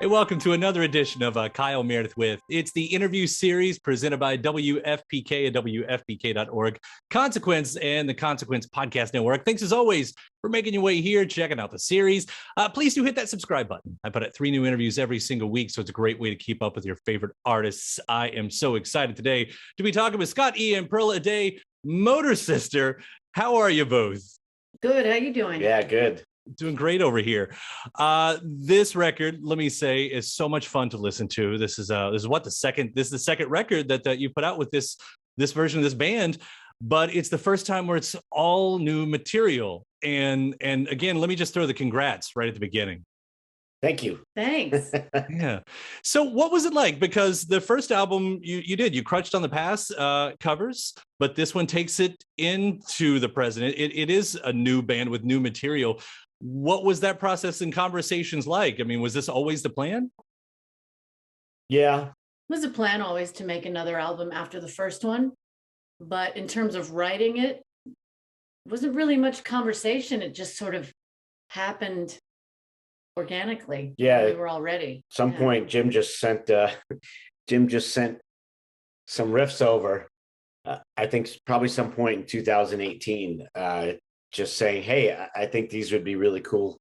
Hey, welcome to another edition of Kyle Meredith with. It's the interview series presented by WFPK and WFPK.org, Consequence, and the Consequence Podcast Network. Thanks as always for making your way here, checking out the series. Please do hit that subscribe button. I put out 3 new interviews every single week, so it's a great way to keep up with your favorite artists. I am so excited today to be talking with Scott, Ian, and Pearl Aday, Motor Sister. How are you both? Good. How you doing? Yeah, good. Doing great over here. This record, let me say, is so much fun to listen to. This is the second record that you put out with this version of this band, but it's the first time where it's all new material. And again, let me just throw the congrats right at the beginning. Thank you. Thanks. Yeah. So what was it like? Because the first album you crunched on the past covers, but this one takes it into the present. It is a new band with new material. What was that process and conversations like? I mean, was this always the plan? Yeah. It was a plan always to make another album after the first one. But in terms of writing it, wasn't really much conversation. It just sort of happened organically. Yeah. We were all ready. At some point, Jim just sent some riffs over. I think probably some point in 2018, just saying, hey, I think these would be really cool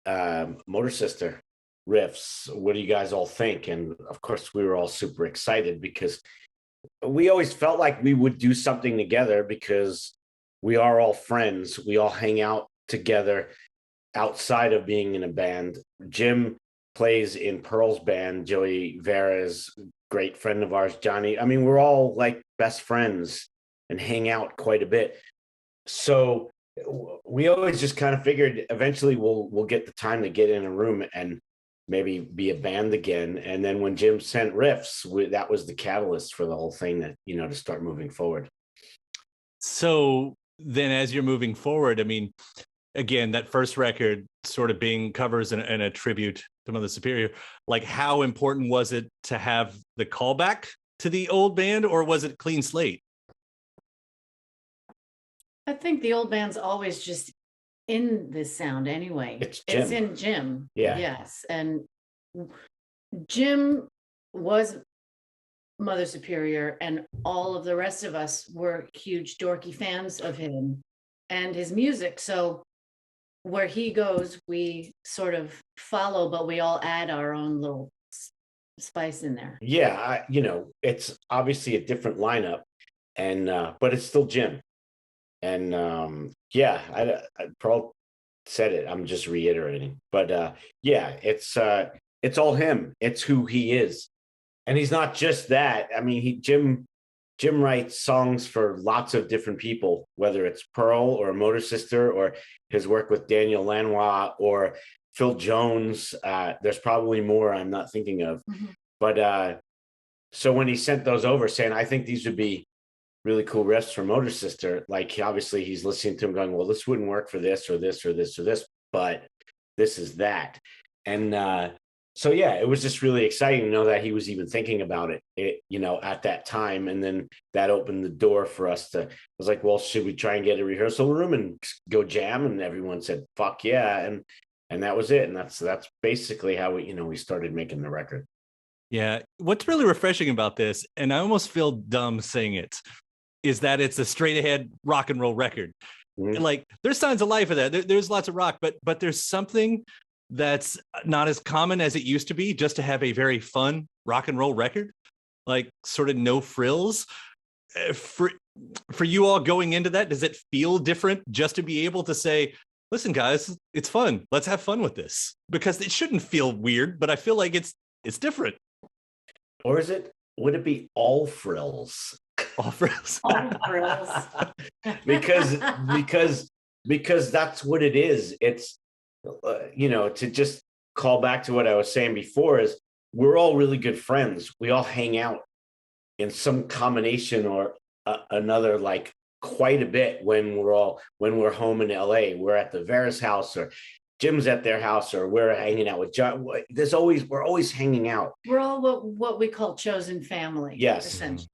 Motor Sister riffs. What do you guys all think? And of course, we were all super excited because we always felt like we would do something together because we are all friends. We all hang out together outside of being in a band. Jim plays in Pearl's band. Joey Vera's great friend of ours, Johnny. I mean, we're all like best friends and hang out quite a bit. So we always just kind of figured eventually we'll get the time to get in a room and maybe be a band again. And then when Jim sent riffs, that was the catalyst for the whole thing that, to start moving forward. So then as you're moving forward, I mean, again, that first record sort of being covers and a tribute to Mother Superior, like how important was it to have the callback to the old band, or was it clean slate? I think the old band's always just in this sound anyway. It's in Jim. Yeah. Yes. And Jim was Mother Superior, and all of the rest of us were huge dorky fans of him and his music. So where he goes, we sort of follow, but we all add our own little spice in there. Yeah, it's obviously a different lineup, and but it's still Jim. And I Pearl said it. I'm just reiterating, but yeah, it's all him. It's who he is, and he's not just that. I mean, Jim writes songs for lots of different people, whether it's Pearl or Motor Sister or his work with Daniel Lanois or Phil Jones. There's probably more I'm not thinking of, but so when he sent those over, saying I think these would be really cool riffs for Motor Sister, like obviously he's listening to him going, well, this wouldn't work for this or this or this or this, but this is that. And so yeah, it was just really exciting to know that he was even thinking about it, at that time. And then that opened the door for us to, I was like, well, should we try and get a rehearsal room and go jam? And everyone said, fuck yeah. And that was it. And that's basically how we started making the record. Yeah. What's really refreshing about this, and I almost feel dumb saying it, is that it's a straight ahead rock and roll record. Mm-hmm. Like there's signs of life of that. There's lots of rock, but there's something that's not as common as it used to be, just to have a very fun rock and roll record, like sort of no frills. For you all going into that, does it feel different just to be able to say, listen, guys, it's fun. Let's have fun with this? Because it shouldn't feel weird, but I feel like it's different. Or would it be all frills? All frills. All frills. because that's what it is. It's to just call back to what I was saying before, is we're all really good friends. We all hang out in some combination or another, like quite a bit when we're home in LA. We're at the Vera's house, or Jim's at their house, or we're hanging out with John. We're always hanging out. We're all what we call chosen family. Yes. Essentially.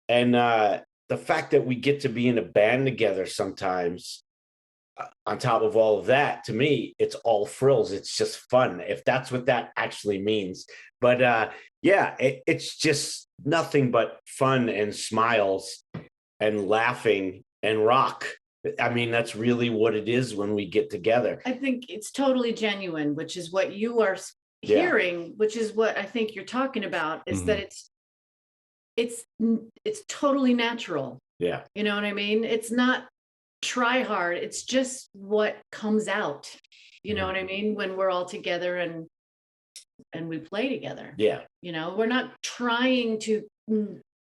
And the fact that we get to be in a band together sometimes, on top of all of that, to me, it's all frills. It's just fun, if that's what that actually means. But yeah, it's just nothing but fun and smiles and laughing and rock. I mean, that's really what it is when we get together. I think it's totally genuine, which is what you are hearing, which is what I think you're talking about, is that it's totally natural. Yeah. You know what I mean? It's not try hard. It's just what comes out. You know what I mean? When we're all together and we play together. Yeah. You know, we're not trying to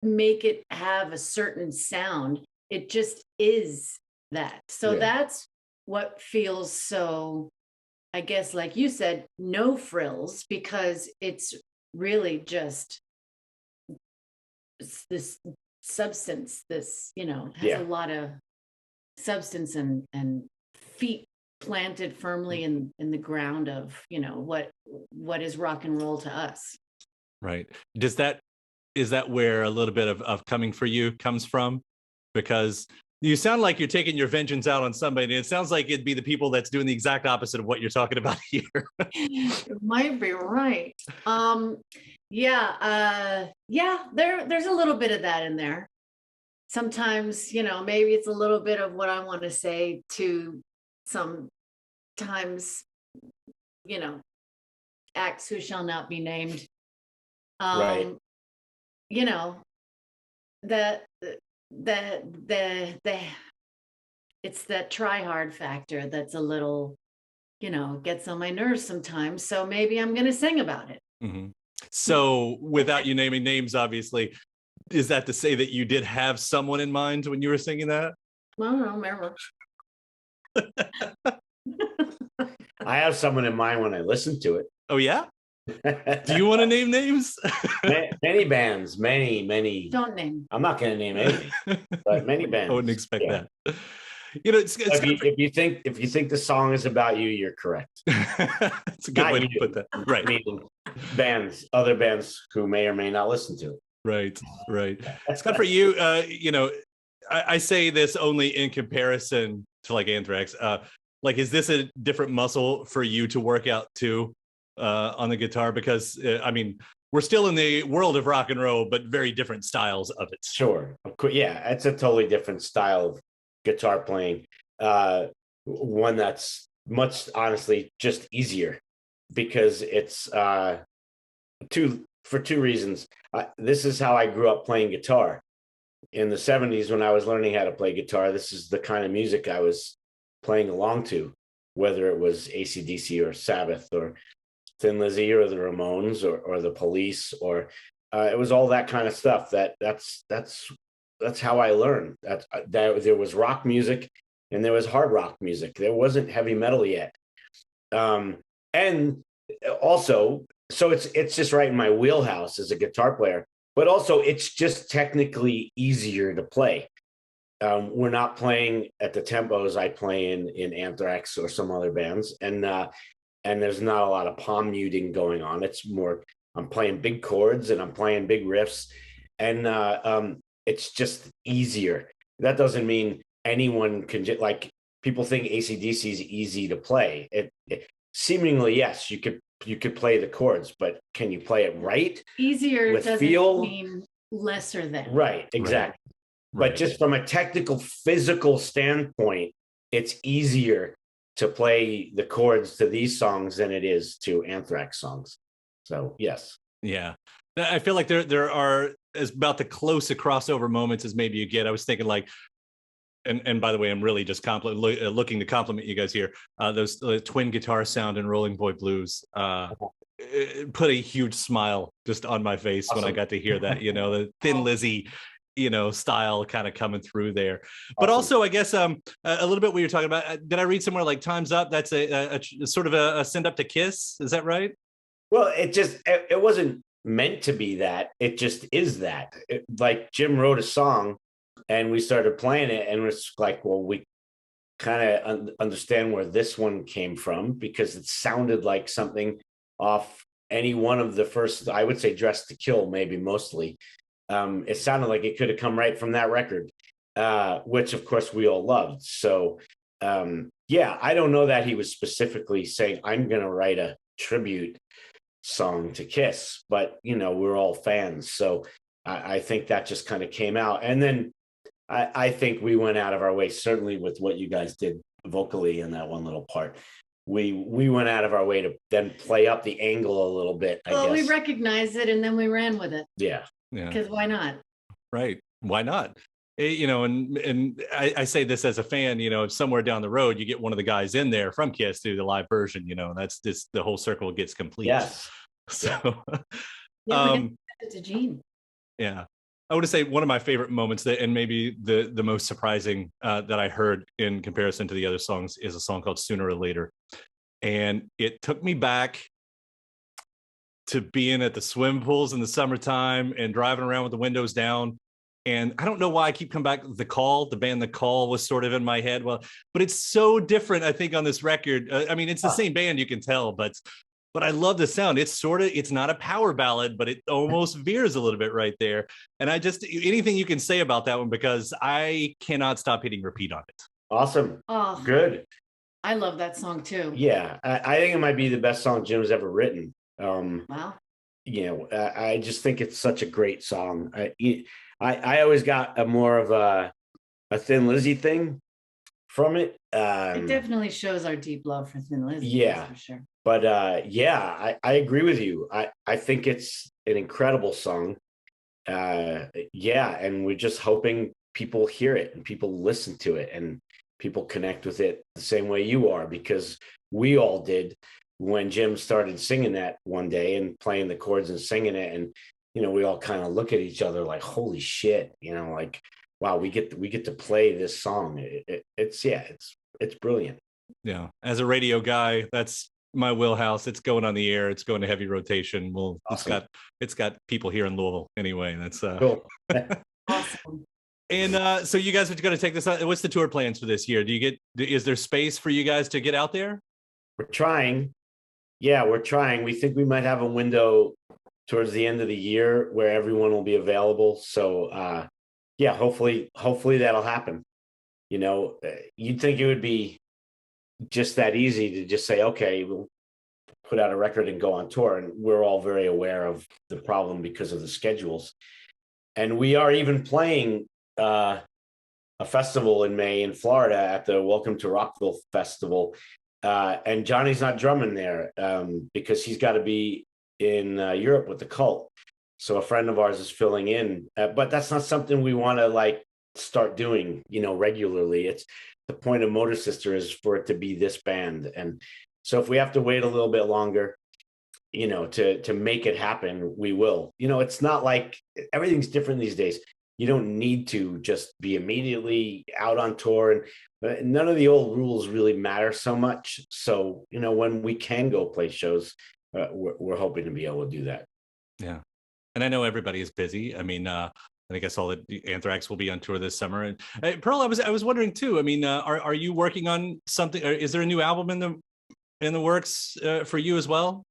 make it have a certain sound. It just is that. So that's what feels so, I guess, like you said, no frills, because it's really just this substance, this, you know, has a lot of substance and feet planted firmly in the ground of, you know, what is rock and roll to us. Right. Is that where a little bit of coming for you comes from? Because you sound like you're taking your vengeance out on somebody, and it sounds like it'd be the people that's doing the exact opposite of what you're talking about here. You might be right. There's a little bit of that in there. Sometimes, you know, maybe it's a little bit of what I want to say to sometimes, you know, acts who shall not be named. Right. You know, the it's that try hard factor that's a little, you know, gets on my nerves sometimes. So maybe I'm going to sing about it. Mm-hmm. So without you naming names, obviously, is that to say that you did have someone in mind when you were singing that? Well, I don't remember. I have someone in mind when I listen to it. Oh, yeah? Do you want to name names? Many bands, many. Don't name. I'm not going to name anything, but many bands. I wouldn't expect that. You know, if you think the song is about you, you're correct. It's a good way to put that. Right. Meaning other bands who may or may not listen to it. Right. Scott, for you, you know, I say this only in comparison to like Anthrax. Like, is this a different muscle for you to work out too on the guitar? Because I mean, we're still in the world of rock and roll, but very different styles of it. Sure, of course, yeah, it's a totally different style of guitar playing. One that's much, honestly, just easier, because it's for two reasons. This is how I grew up playing guitar. In the 70s, when I was learning how to play guitar, this is the kind of music I was playing along to, whether it was AC/DC or Sabbath or Thin Lizzy or the Ramones or the Police, or it was all that kind of stuff. That's how I learned. That there was rock music and there was hard rock music. There wasn't heavy metal yet. And also, so it's just right in my wheelhouse as a guitar player, but also it's just technically easier to play. We're not playing at the tempos I play in Anthrax or some other bands, and there's not a lot of palm muting going on. It's more, I'm playing big chords and I'm playing big riffs, and it's just easier. That doesn't mean anyone can like, people think AC/DC is easy to play. It seemingly, yes, you could play the chords, but can you play it right? Easier with doesn't feel? Mean lesser than. Right, exactly. Right. But just from a technical, physical standpoint, it's easier to play the chords to these songs than it is to Anthrax songs. So, yes. Yeah. I feel like there are as about the close to crossover moments as maybe you get. I was thinking like, and by the way, I'm really just looking to compliment you guys here. Those twin guitar sound in Rolling Boy Blues it put a huge smile just on my face when I got to hear that, you know, the Thin Lizzy, you know, style kind of coming through there. But also, I guess a little bit what you're talking about. Did I read somewhere like Time's Up? That's a sort of a send up to Kiss. Is that right? Well, it wasn't meant to be that. It just is that. Like Jim wrote a song and we started playing it, and it's like, well, we kind of understand where this one came from, because it sounded like something off any one of the first, I would say, Dressed to Kill, maybe mostly. It sounded like it could have come right from that record, which of course we all loved. So yeah, I don't know that he was specifically saying, I'm going to write a tribute song to Kiss, but, we're all fans. So I think that just kind of came out. And then I think we went out of our way, certainly with what you guys did vocally in that one little part. We went out of our way to then play up the angle a little bit, I guess. We recognized it and then we ran with it. Yeah. Because why not? Right. Why not? And I say this as a fan, if somewhere down the road you get one of the guys in there from Kiss to the live version, that's just the whole circle gets complete. Yes. So Yeah, to Gene. Yeah. I want to say one of my favorite moments and maybe the most surprising that I heard in comparison to the other songs is a song called Sooner or Later. And it took me back to being at the swim pools in the summertime and driving around with the windows down. And I don't know why I keep coming back. The band The Call was sort of in my head. Well, but it's so different, I think, on this record. It's the same band, you can tell, but I love the sound. It's not a power ballad, but it almost veers a little bit right there. And anything you can say about that one, because I cannot stop hitting repeat on it. Awesome. Oh, good. I love that song too. Yeah. I think it might be the best song Jim's ever written. Wow. I just think it's such a great song. I always got a more of a Thin Lizzy thing from it. It definitely shows our deep love for Thin Lizzy. Yeah, for sure. But I agree with you. I think it's an incredible song. And we're just hoping people hear it and people listen to it and people connect with it the same way you are, because we all did when Jim started singing that one day and playing the chords and singing it. And, we all kind of look at each other like, holy shit, like, wow, we get to play this song. It's brilliant. Yeah. As a radio guy, that's my wheelhouse. It's going on the air. It's going to heavy rotation. Well, awesome. It's got people here in Louisville anyway. That's cool. Awesome. And so you guys are going to take this out. What's the tour plans for this year? Is there space for you guys to get out there? We're trying. Yeah, we're trying. We think we might have a window towards the end of the year where everyone will be available. So hopefully that'll happen. You'd think it would be just that easy to just say, okay, we'll put out a record and go on tour. And we're all very aware of the problem because of the schedules. And we are even playing a festival in May in Florida at the Welcome to Rockville Festival. And Johnny's not drumming there because he's got to be in Europe with the Cult. So a friend of ours is filling in, but that's not something we want to start doing, regularly. It's the point of Motor Sister is for it to be this band. And so if we have to wait a little bit longer, to make it happen, we will. It's not like everything's different these days. You don't need to just be immediately out on tour, and none of the old rules really matter so much. So, when we can go play shows, we're hoping to be able to do that. Yeah. And I know everybody is busy. I guess all the Anthrax will be on tour this summer. And Pearl, I was wondering too. Are you working on something? Or is there a new album in the works for you as well?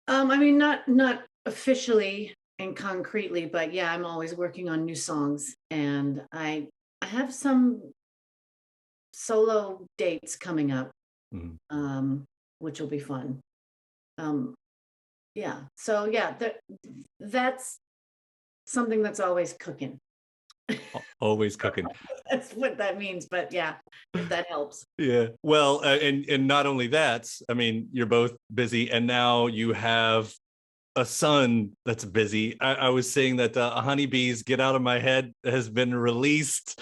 Not officially and concretely, but yeah, I'm always working on new songs, and I have some solo dates coming up, which will be fun. So that's something that's always cooking. Always cooking. That's what that means, but yeah, if that helps. Yeah. Well, and not only that, you're both busy, and now you have a son that's busy. I was saying that Honeybee's Get Out of My Head has been released.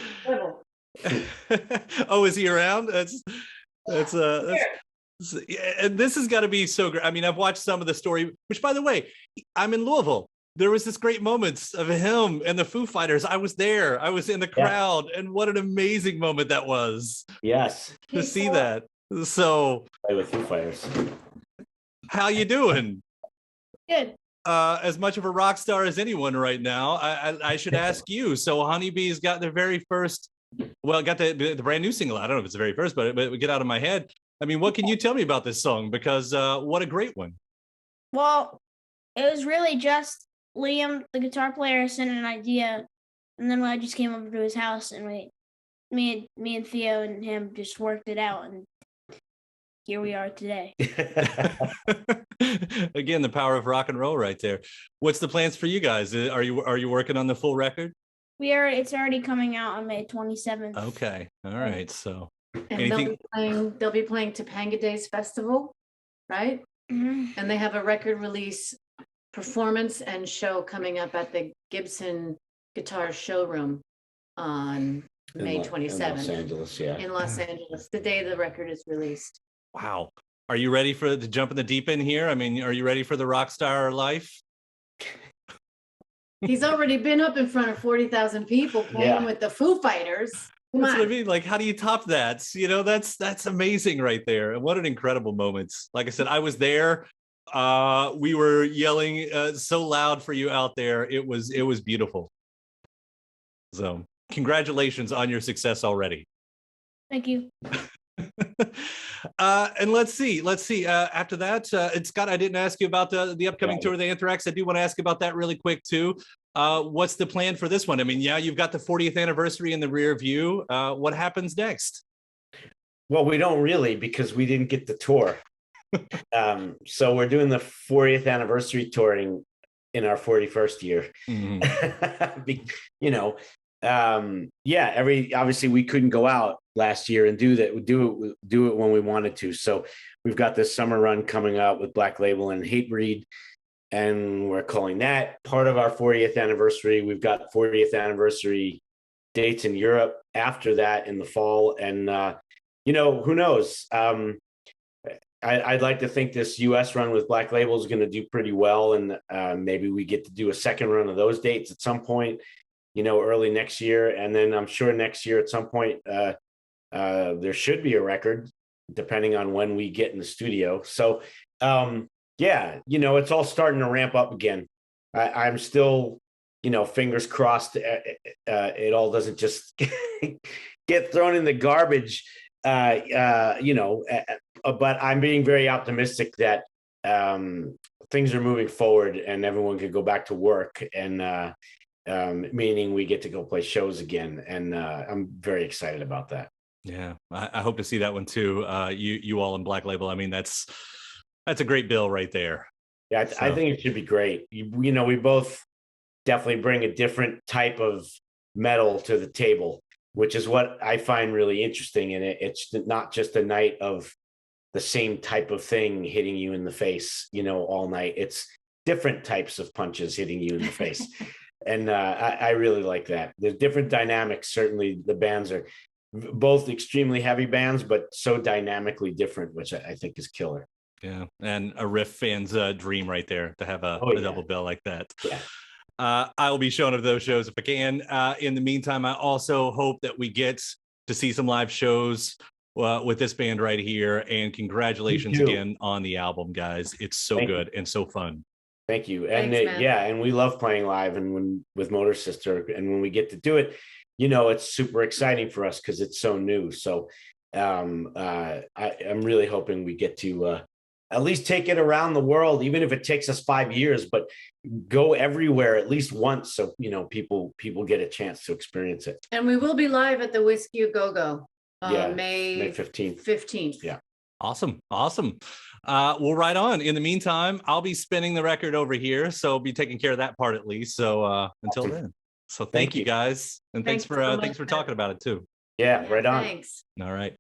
Oh, is he around? And this has got to be so great. I've watched some of the story, which, by the way, I'm in Louisville. There was this great moments of him and the Foo Fighters. I was there. I was in the crowd, and what an amazing moment that was. Yes, to see that. So, play with Foo Fighters. How you doing? Good. As much of a rock star as anyone right now. I should ask you. So, Honeybee's got their very first. Well, got the brand new single. I don't know if it's the very first, but Get Out of My Head. What can you tell me about this song? Because what a great one. Well, it was really just Liam, the guitar player, sent an idea, and then I just came over to his house, and me and Theo and him just worked it out, and here we are today. Again, the power of rock and roll right there. What's the plans for you guys? Are you working on the full record? It's already coming out on May 27th. Okay. All right. So And anything? they'll be playing Topanga Days Festival, right? Mhm. And they have a record release performance and show coming up at the Gibson Guitar Showroom on May In Los 27th Angeles, yeah. in Los Angeles, the day the record is released. Wow. Are you ready to jump in the deep end here? I mean, are you ready for the rock star life? He's already been up in front of 40,000 people playing with the Foo Fighters. Come That's what I on. mean. Like, how do you top that? You know, that's amazing right there. And what an incredible moment. Like I said, I was there. We were yelling so loud for you out there. It was beautiful. So congratulations on your success already. Thank you. And let's see. After that, it's Scott. I didn't ask you about the upcoming tour of the Anthrax. I do want to ask about that really quick too. What's the plan for this one? I mean, yeah, you've got the 40th anniversary in the rear view. What happens next? Well, we don't really, because we didn't get the tour. So we're doing the 40th anniversary touring in our 41st year. Mhm. You know, yeah, obviously we couldn't go out last year and do it when we wanted to. So we've got this summer run coming up with Black Label and Hatebreed, and we're calling that part of our 40th anniversary. We've got 40th anniversary dates in Europe after that in the fall, and you know, who knows? I'd like to think this US run with Black Label is going to do pretty well, and maybe we get to do a second run of those dates at some point, you know, early next year. And then I'm sure next year at some point there should be a record, depending on when we get in the studio. So yeah, you know, it's all starting to ramp up again. I'm still, you know, fingers crossed it all doesn't just get thrown in the garbage. You know, but I'm being very optimistic that things are moving forward and everyone can go back to work, and meaning we get to go play shows again. And I'm very excited about that. Yeah, I hope to see that one too. You all in Black Label. I mean, that's a great bill right there. Yeah, I think it should be great. You know, we both definitely bring a different type of metal to the table, which is what I find really interesting in it. It's not just a night of the same type of thing hitting you in the face, you know, all night. It's different types of punches hitting you in the face. And I really like that. There's different dynamics. Certainly the bands are both extremely heavy bands, but so dynamically different, which I think is killer. Yeah, and a riff fan's dream right there to have a double bill like that. Yeah. I will be showing up those shows if I can. In the meantime, I also hope that we get to see some live shows with this band right here. And congratulations again on the album, guys. It's so good and so fun. Thank you. And Thanks, yeah, and we love playing live, and with Motor Sister, and when we get to do it, you know, it's super exciting for us because it's so new. So I'm really hoping we get to at least take it around the world, even if it takes us 5 years, but go everywhere at least once, so you know, people get a chance to experience it. And we will be live at the Whiskey A Go Go Yeah, May 15th. Yeah. Awesome. Well, right on. In the meantime, I'll be spinning the record over here, so I'll be taking care of that part at least. So until then. So thank you guys. And thanks for talking about it too. Yeah, right on. Thanks. All right.